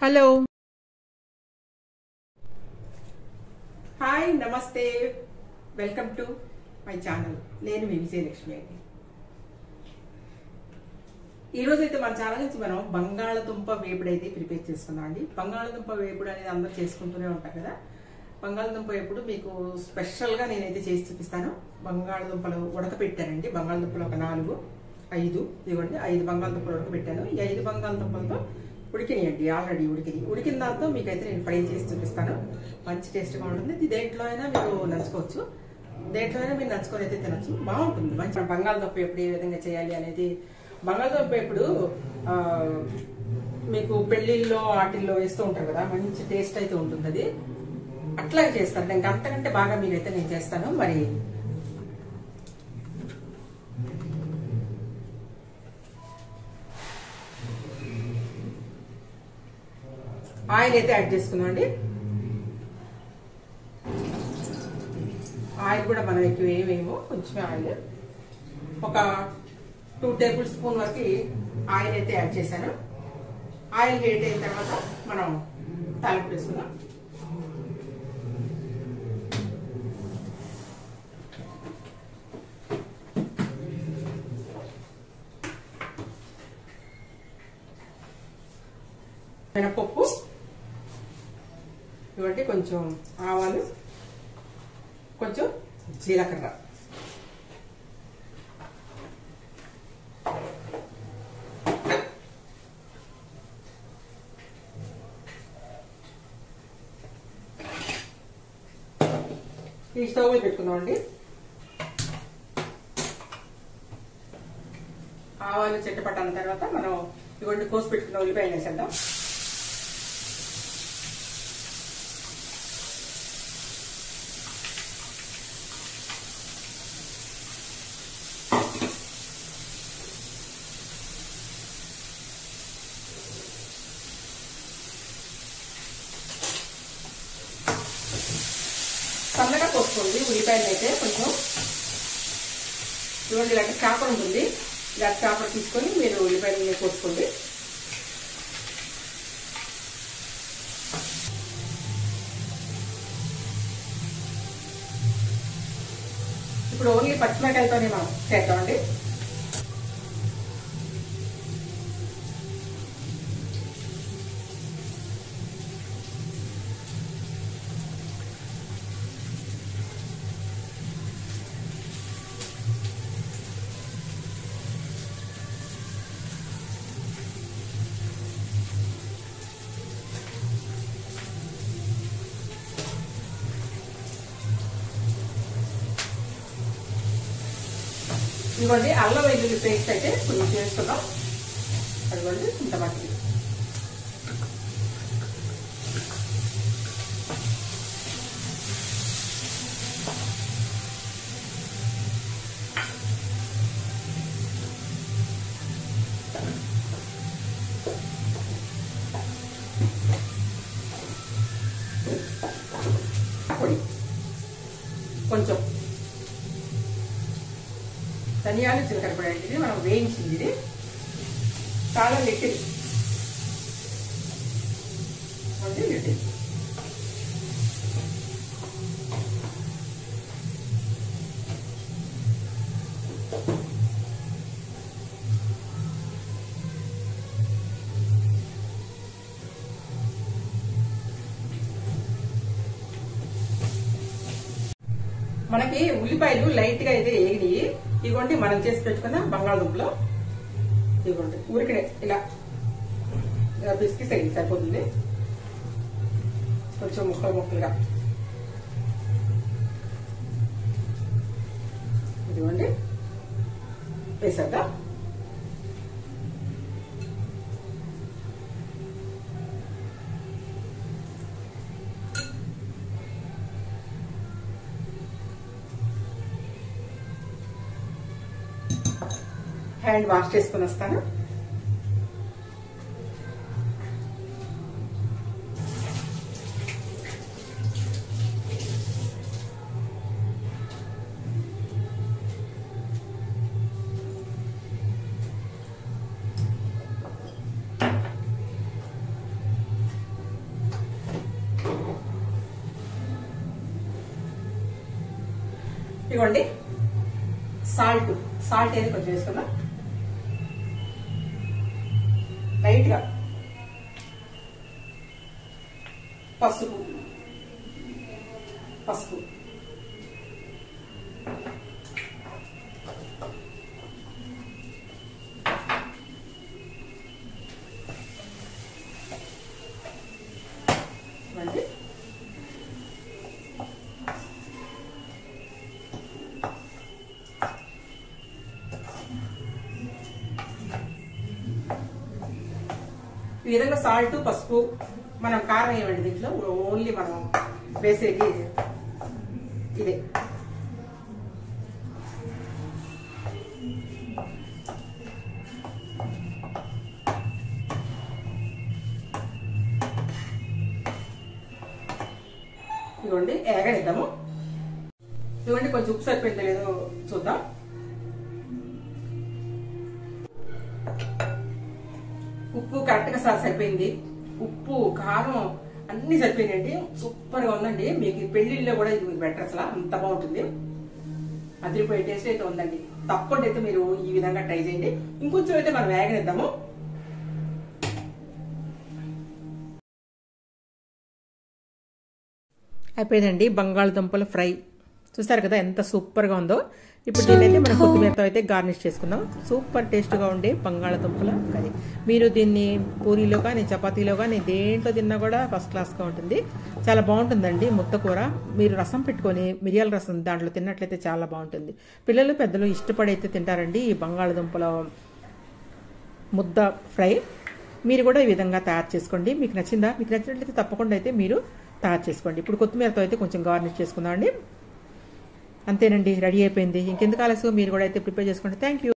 Hello hi నమస్తే welcome to my channel. నేను మీ విజయలక్ష్మి అండి. ఈరోజు అయితే మన ఛానల్ నుంచి మనం బంగాళదుంప వేపుడు అయితే ప్రిపేర్ చేసుకున్నాం అండి. బంగాళదుంప వేపుడు అనేది అందరూ చేసుకుంటూనే ఉంటాం కదా. బంగాళదుంప వేపుడు మీకు స్పెషల్గా నేనైతే చేసి చూపిస్తాను. బంగాళదుంపలు ఉడకపెట్టానండి. బంగాళదుంపలు ఒక 4-5 ఇదిగోండి 5 బంగాళదుంపలు ఉడకబెట్టాను. ఈ 5 బంగాళదుంపలతో ఉడికినాయండి, ఆల్రెడీ ఉడికిన దాంతో మీకైతే నేను ఫ్రై చేసి చూపిస్తాను. మంచి టేస్ట్గా ఉంటుంది. ఇది దేంట్లో అయినా మీరు నంచుకోవచ్చు, దేంట్లో అయినా మీరు నంచుకొని అయితే తినచ్చు, బాగుంటుంది. మంచి బంగాళదుంప ఎప్పుడు ఏ విధంగా చేయాలి అనేది, బంగాళదుంప ఎప్పుడు మీకు పెళ్లిళ్ళలో వాటిల్లో వేస్తూ ఉంటారు కదా, మంచి టేస్ట్ అయితే ఉంటుంది. అది అట్లాగే చేస్తాను నేను, అంతకంటే బాగా మీరైతే నేను చేస్తాను. మరి ఆయిల్ అయితే యాడ్ చేసుకున్నామండి. ఆయిల్ కూడా మనం ఎక్కువ ఏమేమో కొంచెమే ఆయిల్, ఒక 2 టేబుల్ స్పూన్ వరకు ఆయిల్ అయితే యాడ్ చేశాను. ఆయిల్ హీట్ అయిన తర్వాత మనం తాలింపు వేసుకుందాం. మినపప్పు ఇవ్వండి, కొంచెం ఆవాలు, కొంచెం జీలకర్ర, ఈ స్టవ్ మీద పెట్టుకుందామండి. ఆవాలు చెట్టపట్టిన తర్వాత మనం ఇవ్వండి కోసి పెట్టుకున్న ఉల్లిపాయలు వేసేద్దాం. సన్నగా కోసుకోండి ఉల్లిపాయలు అయితే. కొంచెం చూడండి, ఇలాంటి చాపర్ ఉంటుంది, ఇలాంటి చాపర్ తీసుకొని మీరు ఉల్లిపాయలు కోసుకోండి. ఇప్పుడు ఓన్లీ పచ్చిమిరకాయలతోనే మనం చేద్దామండి. ఇవ్వండి అల్లం వెల్లుల్లి పేస్ట్ అయితే కొంచెం చేసుకున్నాం. అదిగోండి ఇంత మట్టి, పొడి, కొంచెం ధనియాలు, జీలకర్ర పొడి అండి. ఇది మనం వేయించింది, ఇది చాలా లిటిల్ అంటే లిటిల్. మనకి ఉల్లిపాయలు లైట్ గా అయితే వేగినాయి. ఇదిగోండి మనం చేసి పెట్టుకున్న బంగాళదుంపలు, ఇదిగోండి ఊరికనే ఇలా పిసికి సరిపోతుంది. కొంచెం ముక్కలుగా ఇదిగోండి వేసేద్దాం. హ్యాండ్ వాష్ చేసుకుని వస్తాను. ఇవ్వండి సాల్ట్ అనేది కొంచెం వేసుకుందాం లైట్ గా. పసుపు ఇవ్వండి. ఈ విధంగా సాల్ట్ పసుపు మనం కారం వేయండి దీంట్లో. ఓన్లీ మనం వేసేది ఇదే. ఇవ్వండి ఏగనిద్దాము. ఇవ్వండి కొంచెం ఉప్పు సరిపోయిందో లేదో చూద్దాం. ఉప్పు కరెక్ట్ గా సరిపోయింది. ఉప్పు కారం అన్ని సరిపోయినాయండి. సూపర్ గా ఉందండి. మీకు పెళ్లిళ్ళలో కూడా ఇది మీకు బెటర్, అసలు అంత బాగుంటుంది. అదిరిపోయే టేస్ట్ అయితే ఉందండి. తప్పకుండా అయితే మీరు ఈ విధంగా ట్రై చేయండి. ఇంకొంచెం అయితే మనం వేగనిద్దాము. అయిపోయిందండి బంగాళదుంపల ఫ్రై. చూసారు కదా ఎంత సూపర్ గా ఉందో. ఇప్పుడు దీన్నైతే మనం కొత్తిమీరతో అయితే గార్నిష్ చేసుకుందాం. సూపర్ టేస్ట్గా ఉండే బంగాళదుంపల కర్రీ. మీరు దీన్ని పూరీలో కానీ చపాతీలో కానీ దేంట్లో తిన్నా కూడా ఫస్ట్ క్లాస్గా ఉంటుంది. చాలా బాగుంటుందండి. ముద్ద కూర మీరు రసం పెట్టుకొని మిరియాల రసం దాంట్లో తిన్నట్లయితే చాలా బాగుంటుంది. పిల్లలు పెద్దలు ఇష్టపడైతే తింటారండి ఈ బంగాళదుంపల ముద్ద ఫ్రై. మీరు కూడా ఈ విధంగా తయారు చేసుకోండి. మీకు నచ్చిందా? మీకు నచ్చినట్లయితే తప్పకుండా అయితే మీరు తయారు చేసుకోండి. ఇప్పుడు కొత్తిమీరతో అయితే కొంచెం గార్నిష్ చేసుకుందామండి. అంతేనండి, రెడీ అయిపోయింది. ఇంకెందుకు ఆలస్యం, మీరు కూడా అయితే ప్రిపేర్ చేసుకోండి. Thank you.